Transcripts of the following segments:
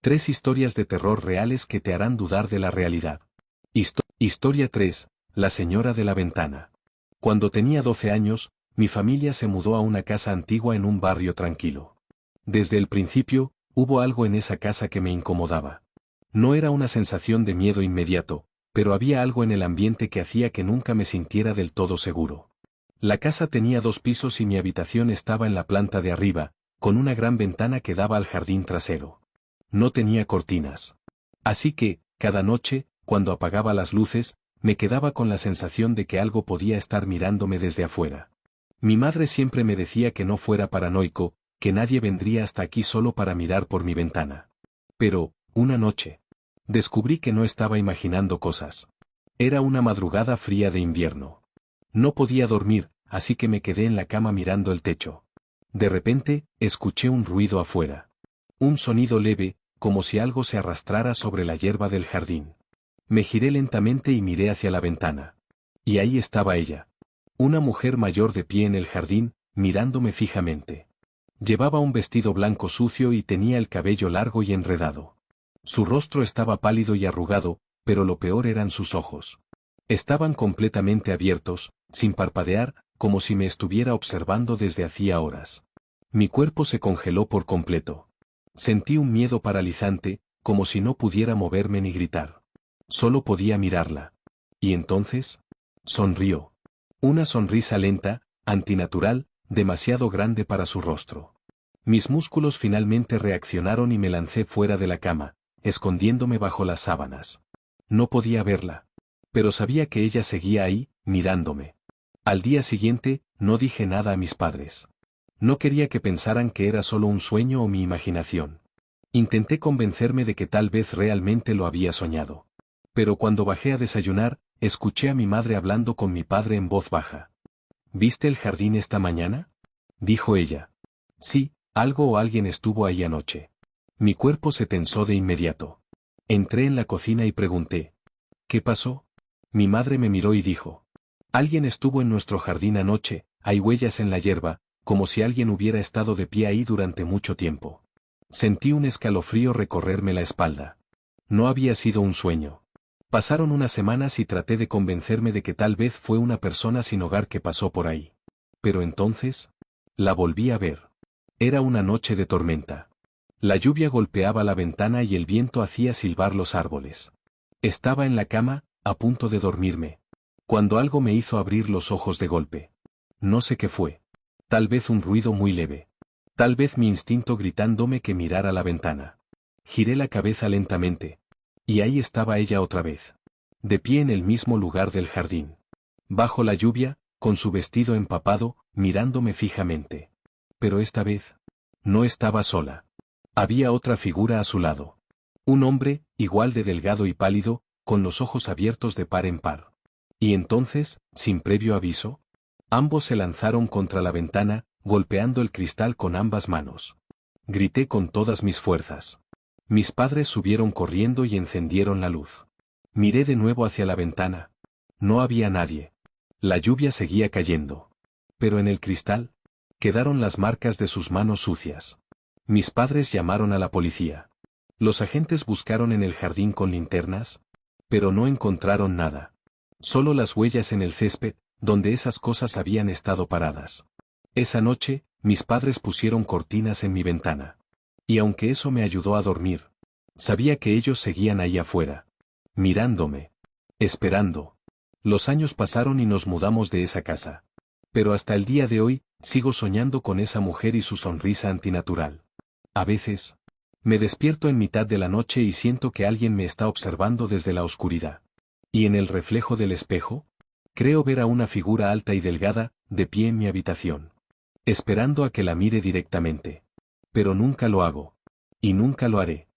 3 historias de terror reales que te harán dudar de la realidad. Historia 3. La señora de la ventana. Cuando tenía 12 años, mi familia se mudó a una casa antigua en un barrio tranquilo. Desde el principio, hubo algo en esa casa que me incomodaba. No era una sensación de miedo inmediato, pero había algo en el ambiente que hacía que nunca me sintiera del todo seguro. La casa tenía 2 pisos y mi habitación estaba en la planta de arriba, con una gran ventana que daba al jardín trasero. No tenía cortinas. Así que, cada noche, cuando apagaba las luces, me quedaba con la sensación de que algo podía estar mirándome desde afuera. Mi madre siempre me decía que no fuera paranoico, que nadie vendría hasta aquí solo para mirar por mi ventana. Pero, una noche, descubrí que no estaba imaginando cosas. Era una madrugada fría de invierno. No podía dormir, así que me quedé en la cama mirando el techo. De repente, escuché un ruido afuera. Un sonido leve, como si algo se arrastrara sobre la hierba del jardín. Me giré lentamente y miré hacia la ventana. Y ahí estaba ella. Una mujer mayor de pie en el jardín, mirándome fijamente. Llevaba un vestido blanco sucio y tenía el cabello largo y enredado. Su rostro estaba pálido y arrugado, pero lo peor eran sus ojos. Estaban completamente abiertos, sin parpadear, como si me estuviera observando desde hacía horas. Mi cuerpo se congeló por completo. Sentí un miedo paralizante, como si no pudiera moverme ni gritar. Solo podía mirarla. Y entonces, sonrió. Una sonrisa lenta, antinatural, demasiado grande para su rostro. Mis músculos finalmente reaccionaron y me lancé fuera de la cama, escondiéndome bajo las sábanas. No podía verla. Pero sabía que ella seguía ahí, mirándome. Al día siguiente, no dije nada a mis padres. No quería que pensaran que era solo un sueño o mi imaginación. Intenté convencerme de que tal vez realmente lo había soñado. Pero cuando bajé a desayunar, escuché a mi madre hablando con mi padre en voz baja. ¿Viste el jardín esta mañana?, dijo ella. Sí, algo o alguien estuvo ahí anoche. Mi cuerpo se tensó de inmediato. Entré en la cocina y pregunté. ¿Qué pasó? Mi madre me miró y dijo. Alguien estuvo en nuestro jardín anoche, hay huellas en la hierba, como si alguien hubiera estado de pie ahí durante mucho tiempo. Sentí un escalofrío recorrerme la espalda. No había sido un sueño. Pasaron unas semanas y traté de convencerme de que tal vez fue una persona sin hogar que pasó por ahí. Pero entonces, la volví a ver. Era una noche de tormenta. La lluvia golpeaba la ventana y el viento hacía silbar los árboles. Estaba en la cama, a punto de dormirme, cuando algo me hizo abrir los ojos de golpe. No sé qué fue. Tal vez un ruido muy leve. Tal vez mi instinto gritándome que mirara la ventana. Giré la cabeza lentamente. Y ahí estaba ella otra vez. De pie en el mismo lugar del jardín. Bajo la lluvia, con su vestido empapado, mirándome fijamente. Pero esta vez, no estaba sola. Había otra figura a su lado. Un hombre, igual de delgado y pálido, con los ojos abiertos de par en par. Y entonces, sin previo aviso, ambos se lanzaron contra la ventana, golpeando el cristal con ambas manos. Grité con todas mis fuerzas. Mis padres subieron corriendo y encendieron la luz. Miré de nuevo hacia la ventana. No había nadie. La lluvia seguía cayendo. Pero en el cristal, quedaron las marcas de sus manos sucias. Mis padres llamaron a la policía. Los agentes buscaron en el jardín con linternas, pero no encontraron nada. Solo las huellas en el césped, donde esas cosas habían estado paradas. Esa noche, mis padres pusieron cortinas en mi ventana. Y aunque eso me ayudó a dormir, sabía que ellos seguían ahí afuera, mirándome, esperando. Los años pasaron y nos mudamos de esa casa. Pero hasta el día de hoy, sigo soñando con esa mujer y su sonrisa antinatural. A veces, me despierto en mitad de la noche y siento que alguien me está observando desde la oscuridad. Y en el reflejo del espejo, creo ver a una figura alta y delgada, de pie en mi habitación, esperando a que la mire directamente. Pero nunca lo hago. Y nunca lo haré.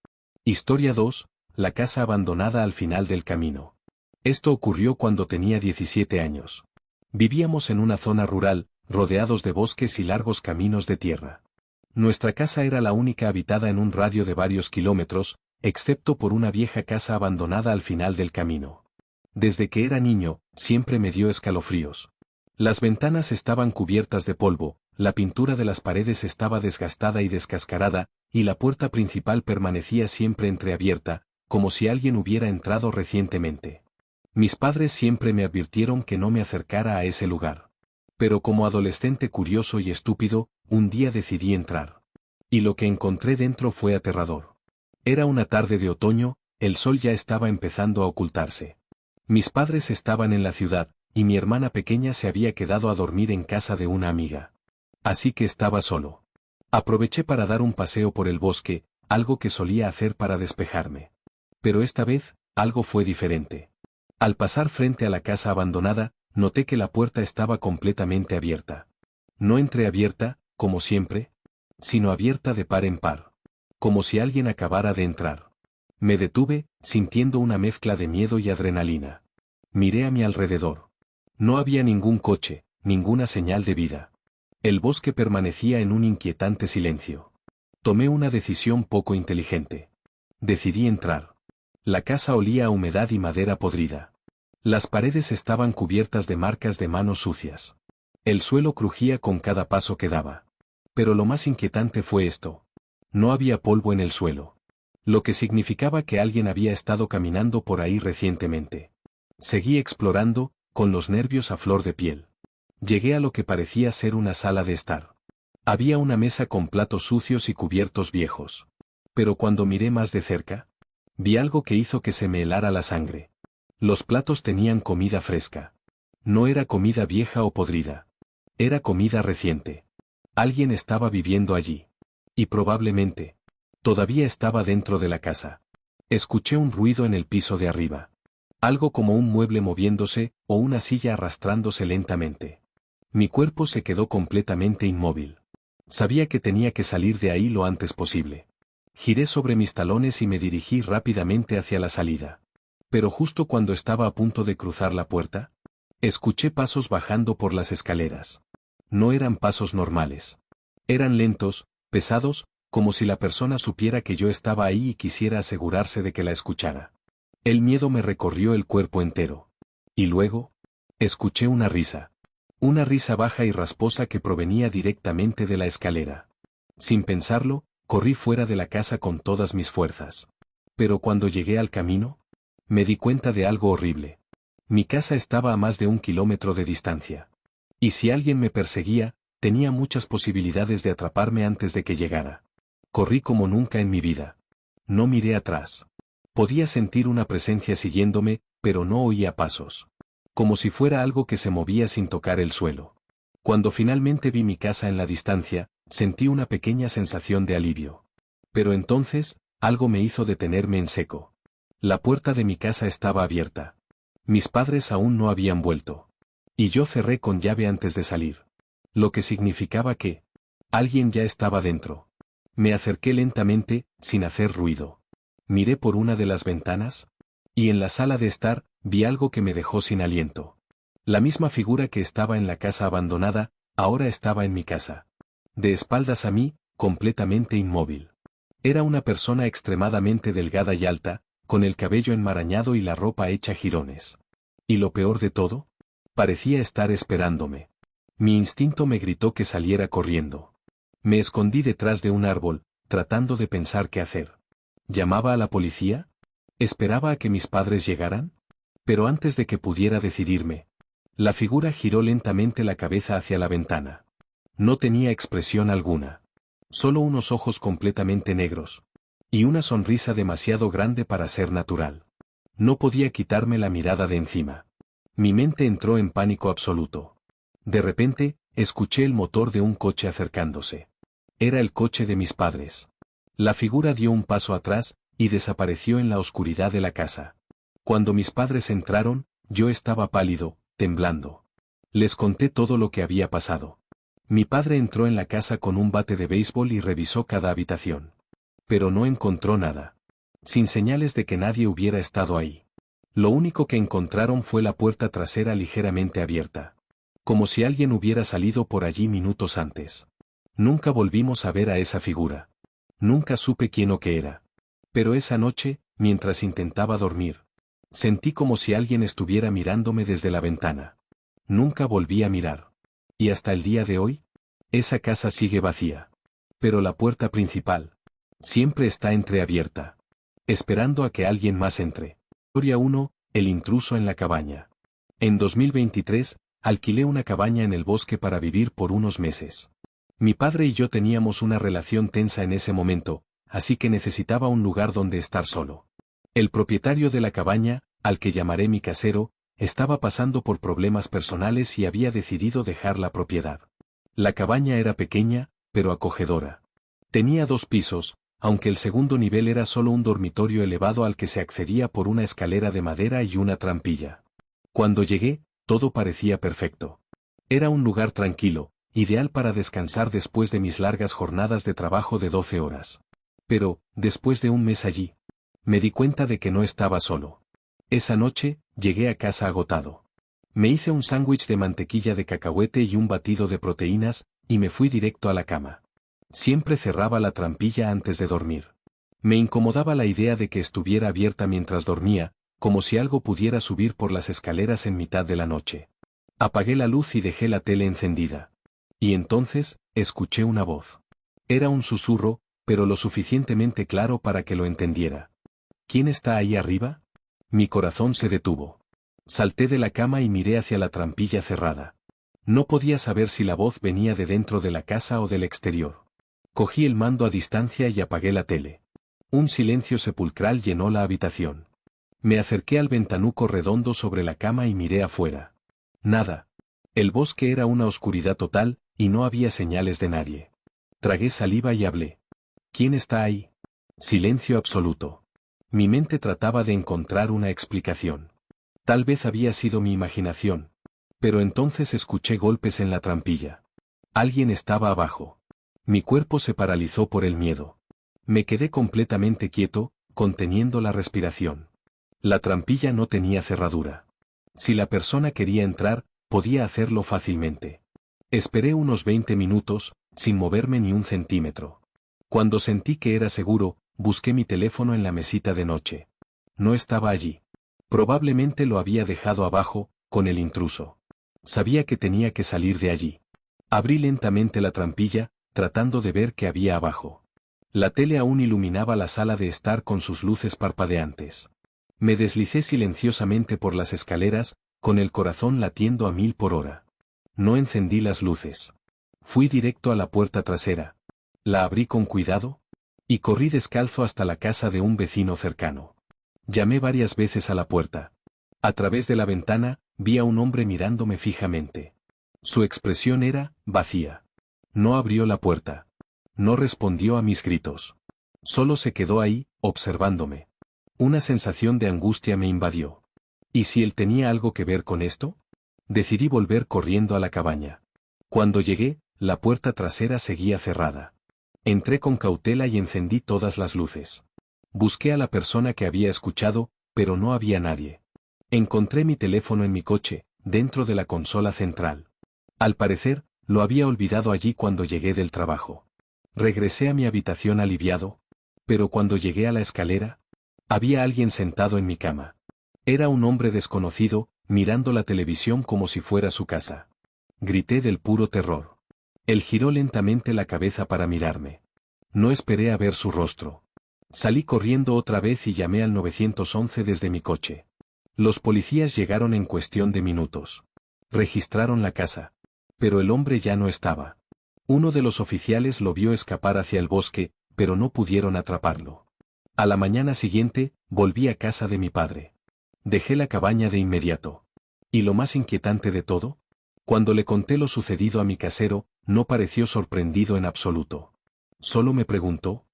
Historia 2. La casa abandonada al final del camino. Esto ocurrió cuando tenía 17 años. Vivíamos en una zona rural, rodeados de bosques y largos caminos de tierra. Nuestra casa era la única habitada en un radio de varios kilómetros, excepto por una vieja casa abandonada al final del camino. Desde que era niño, siempre me dio escalofríos. Las ventanas estaban cubiertas de polvo, la pintura de las paredes estaba desgastada y descascarada, y la puerta principal permanecía siempre entreabierta, como si alguien hubiera entrado recientemente. Mis padres siempre me advirtieron que no me acercara a ese lugar. Pero como adolescente curioso y estúpido, un día decidí entrar. Y lo que encontré dentro fue aterrador. Era una tarde de otoño, el sol ya estaba empezando a ocultarse. Mis padres estaban en la ciudad, y mi hermana pequeña se había quedado a dormir en casa de una amiga. Así que estaba solo. Aproveché para dar un paseo por el bosque, algo que solía hacer para despejarme. Pero esta vez, algo fue diferente. Al pasar frente a la casa abandonada, noté que la puerta estaba completamente abierta. No entreabierta, como siempre, sino abierta de par en par. Como si alguien acabara de entrar. Me detuve, sintiendo una mezcla de miedo y adrenalina. Miré a mi alrededor. No había ningún coche, ninguna señal de vida. El bosque permanecía en un inquietante silencio. Tomé una decisión poco inteligente. Decidí entrar. La casa olía a humedad y madera podrida. Las paredes estaban cubiertas de marcas de manos sucias. El suelo crujía con cada paso que daba. Pero lo más inquietante fue esto. No había polvo en el suelo. Lo que significaba que alguien había estado caminando por ahí recientemente. Seguí explorando, con los nervios a flor de piel. Llegué a lo que parecía ser una sala de estar. Había una mesa con platos sucios y cubiertos viejos. Pero cuando miré más de cerca, vi algo que hizo que se me helara la sangre. Los platos tenían comida fresca. No era comida vieja o podrida. Era comida reciente. Alguien estaba viviendo allí. Y probablemente, todavía estaba dentro de la casa. Escuché un ruido en el piso de arriba. Algo como un mueble moviéndose, o una silla arrastrándose lentamente. Mi cuerpo se quedó completamente inmóvil. Sabía que tenía que salir de ahí lo antes posible. Giré sobre mis talones y me dirigí rápidamente hacia la salida. Pero justo cuando estaba a punto de cruzar la puerta, escuché pasos bajando por las escaleras. No eran pasos normales. Eran lentos, pesados, como si la persona supiera que yo estaba ahí y quisiera asegurarse de que la escuchara. El miedo me recorrió el cuerpo entero. Y luego, escuché una risa. Una risa baja y rasposa que provenía directamente de la escalera. Sin pensarlo, corrí fuera de la casa con todas mis fuerzas. Pero cuando llegué al camino, me di cuenta de algo horrible. Mi casa estaba a más de 1 kilómetro de distancia. Y si alguien me perseguía, tenía muchas posibilidades de atraparme antes de que llegara. Corrí como nunca en mi vida. No miré atrás. Podía sentir una presencia siguiéndome, pero no oía pasos. Como si fuera algo que se movía sin tocar el suelo. Cuando finalmente vi mi casa en la distancia, sentí una pequeña sensación de alivio. Pero entonces, algo me hizo detenerme en seco. La puerta de mi casa estaba abierta. Mis padres aún no habían vuelto. Y yo cerré con llave antes de salir. Lo que significaba que alguien ya estaba dentro. Me acerqué lentamente, sin hacer ruido. Miré por una de las ventanas. Y en la sala de estar, vi algo que me dejó sin aliento. La misma figura que estaba en la casa abandonada, ahora estaba en mi casa. De espaldas a mí, completamente inmóvil. Era una persona extremadamente delgada y alta, con el cabello enmarañado y la ropa hecha jirones. Y lo peor de todo, parecía estar esperándome. Mi instinto me gritó que saliera corriendo. Me escondí detrás de un árbol, tratando de pensar qué hacer. ¿Llamaba a la policía? ¿Esperaba a que mis padres llegaran? Pero antes de que pudiera decidirme, la figura giró lentamente la cabeza hacia la ventana. No tenía expresión alguna. Solo unos ojos completamente negros. Y una sonrisa demasiado grande para ser natural. No podía quitarme la mirada de encima. Mi mente entró en pánico absoluto. De repente, escuché el motor de un coche acercándose. Era el coche de mis padres. La figura dio un paso atrás, y desapareció en la oscuridad de la casa. Cuando mis padres entraron, yo estaba pálido, temblando. Les conté todo lo que había pasado. Mi padre entró en la casa con un bate de béisbol y revisó cada habitación. Pero no encontró nada. Sin señales de que nadie hubiera estado ahí. Lo único que encontraron fue la puerta trasera ligeramente abierta. Como si alguien hubiera salido por allí minutos antes. Nunca volvimos a ver a esa figura. Nunca supe quién o qué era. Pero esa noche, mientras intentaba dormir, sentí como si alguien estuviera mirándome desde la ventana. Nunca volví a mirar. Y hasta el día de hoy, Esa casa sigue vacía. Pero la puerta principal siempre está entreabierta, esperando a que alguien más entre. Historia 1, el intruso en la cabaña. En 2023, alquilé una cabaña en el bosque para vivir por unos meses. Mi padre y yo teníamos una relación tensa en ese momento, así que necesitaba un lugar donde estar solo. El propietario de la cabaña, al que llamaré mi casero, estaba pasando por problemas personales y había decidido dejar la propiedad. La cabaña era pequeña, pero acogedora. Tenía 2 pisos, aunque el segundo nivel era solo un dormitorio elevado al que se accedía por una escalera de madera y una trampilla. Cuando llegué, todo parecía perfecto. Era un lugar tranquilo, ideal para descansar después de mis largas jornadas de trabajo de 12 horas. Pero, después de un mes allí, me di cuenta de que no estaba solo. Esa noche, llegué a casa agotado. Me hice un sándwich de mantequilla de cacahuete y un batido de proteínas, y me fui directo a la cama. Siempre cerraba la trampilla antes de dormir. Me incomodaba la idea de que estuviera abierta mientras dormía, como si algo pudiera subir por las escaleras en mitad de la noche. Apagué la luz y dejé la tele encendida. Y entonces, escuché una voz. Era un susurro, pero lo suficientemente claro para que lo entendiera. ¿Quién está ahí arriba? Mi corazón se detuvo. Salté de la cama y miré hacia la trampilla cerrada. No podía saber si la voz venía de dentro de la casa o del exterior. Cogí el mando a distancia y apagué la tele. Un silencio sepulcral llenó la habitación. Me acerqué al ventanuco redondo sobre la cama y miré afuera. Nada. El bosque era una oscuridad total, y no había señales de nadie. Tragué saliva y hablé. ¿Quién está ahí? Silencio absoluto. Mi mente trataba de encontrar una explicación. Tal vez había sido mi imaginación. Pero entonces escuché golpes en la trampilla. Alguien estaba abajo. Mi cuerpo se paralizó por el miedo. Me quedé completamente quieto, conteniendo la respiración. La trampilla no tenía cerradura. Si la persona quería entrar, podía hacerlo fácilmente. Esperé unos 20 minutos, sin moverme ni un centímetro. Cuando sentí que era seguro, busqué mi teléfono en la mesita de noche. No estaba allí. Probablemente lo había dejado abajo, con el intruso. Sabía que tenía que salir de allí. Abrí lentamente la trampilla, tratando de ver qué había abajo. La tele aún iluminaba la sala de estar con sus luces parpadeantes. Me deslicé silenciosamente por las escaleras, con el corazón latiendo a 1000 por hora. No encendí las luces. Fui directo a la puerta trasera. La abrí con cuidado, y corrí descalzo hasta la casa de un vecino cercano. Llamé varias veces a la puerta. A través de la ventana, vi a un hombre mirándome fijamente. Su expresión era vacía. No abrió la puerta. No respondió a mis gritos. Solo se quedó ahí, observándome. Una sensación de angustia me invadió. ¿Y si él tenía algo que ver con esto? Decidí volver corriendo a la cabaña. Cuando llegué, la puerta trasera seguía cerrada. Entré con cautela y encendí todas las luces. Busqué a la persona que había escuchado, pero no había nadie. Encontré mi teléfono en mi coche, dentro de la consola central. Al parecer, lo había olvidado allí cuando llegué del trabajo. Regresé a mi habitación aliviado, pero cuando llegué a la escalera, había alguien sentado en mi cama. Era un hombre desconocido, mirando la televisión como si fuera su casa. Grité del puro terror. Él giró lentamente la cabeza para mirarme. No esperé a ver su rostro. Salí corriendo otra vez y llamé al 911 desde mi coche. Los policías llegaron en cuestión de minutos. Registraron la casa. Pero el hombre ya no estaba. Uno de los oficiales lo vio escapar hacia el bosque, pero no pudieron atraparlo. A la mañana siguiente, volví a casa de mi padre. Dejé la cabaña de inmediato. ¿Y lo más inquietante de todo? Cuando le conté lo sucedido a mi casero, no pareció sorprendido en absoluto. Solo me preguntó,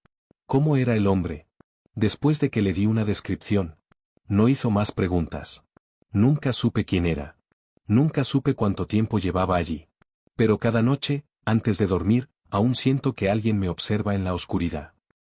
¿cómo era el hombre? Después de que le di una descripción, no hizo más preguntas. Nunca supe quién era. Nunca supe cuánto tiempo llevaba allí. Pero cada noche, antes de dormir, aún siento que alguien me observa en la oscuridad.